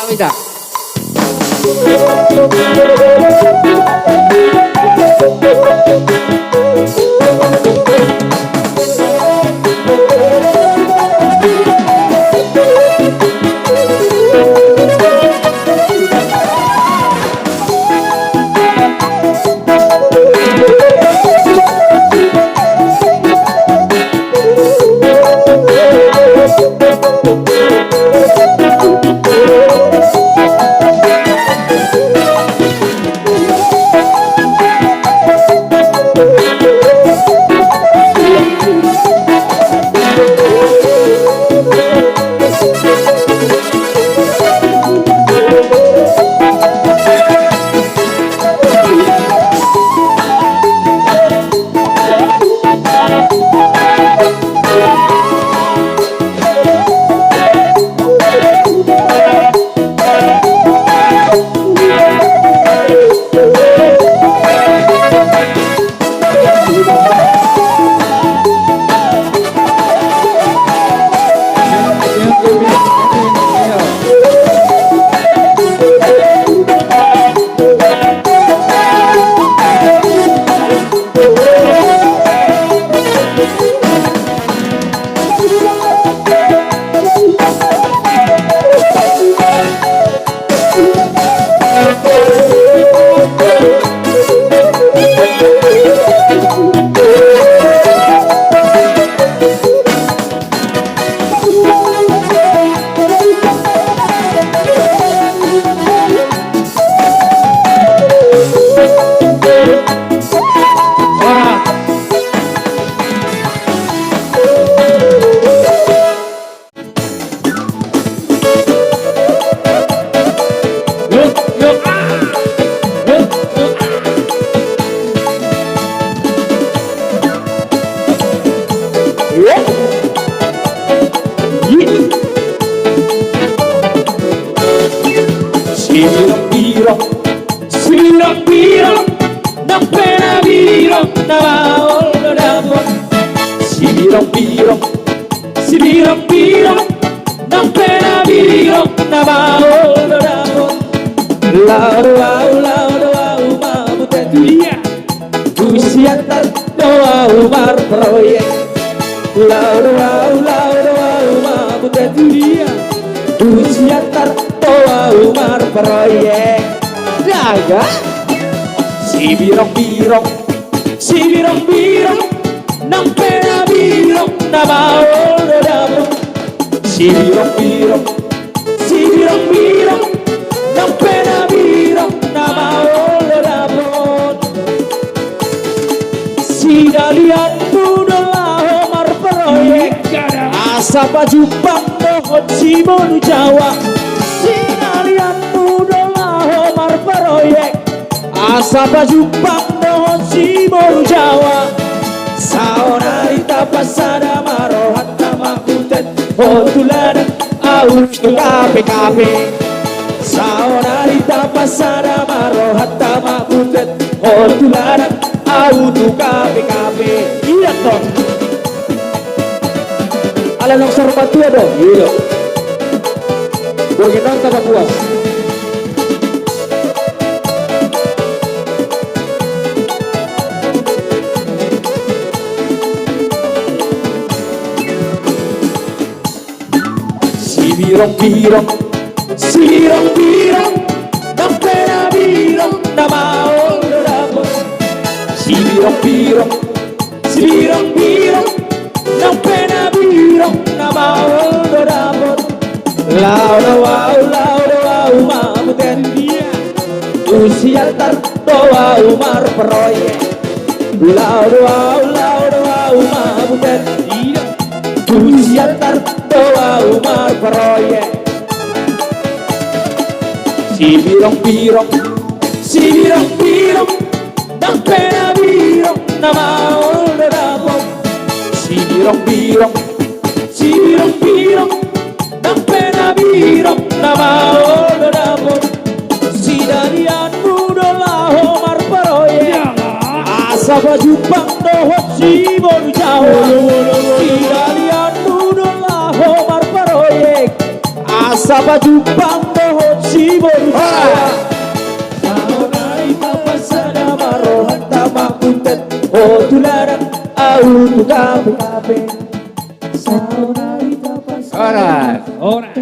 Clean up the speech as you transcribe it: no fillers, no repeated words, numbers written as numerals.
Amida. Sapa Jupang dohot si Bolu Jawa, sinalian mudolah Omar proyek. Asapa Jupang dohot si Bolu Jawa, saonarita pasada marohat nama kutet hotulan aus KPKP. Saonarita pasada marohat nama kutet hotulan aus KPKP. Iya toh. Ala nang sarpatua dong, iya. Bergenang tanpa puas. Si birong, nang pena birong, na maol damo. Si birong, nang pena birong na maol damo. Lauda wow mamuten dia usia tar doa umar proyek. Lauda wow mamuten dia usia tar doa umar proyek. Si birong, nang pena birong na maol damo. Si birong, nang pena birong na maol damo. Si dalian mudolah Omar proyek. Asapa Jupang dohot si Bolu Jawa, si dalian mudolah Omar proyek. Asapa Jupang hoci berusaha Saonai papasada marohan tamakuntet Oh tularan au tu kape Saonai papasada Alright.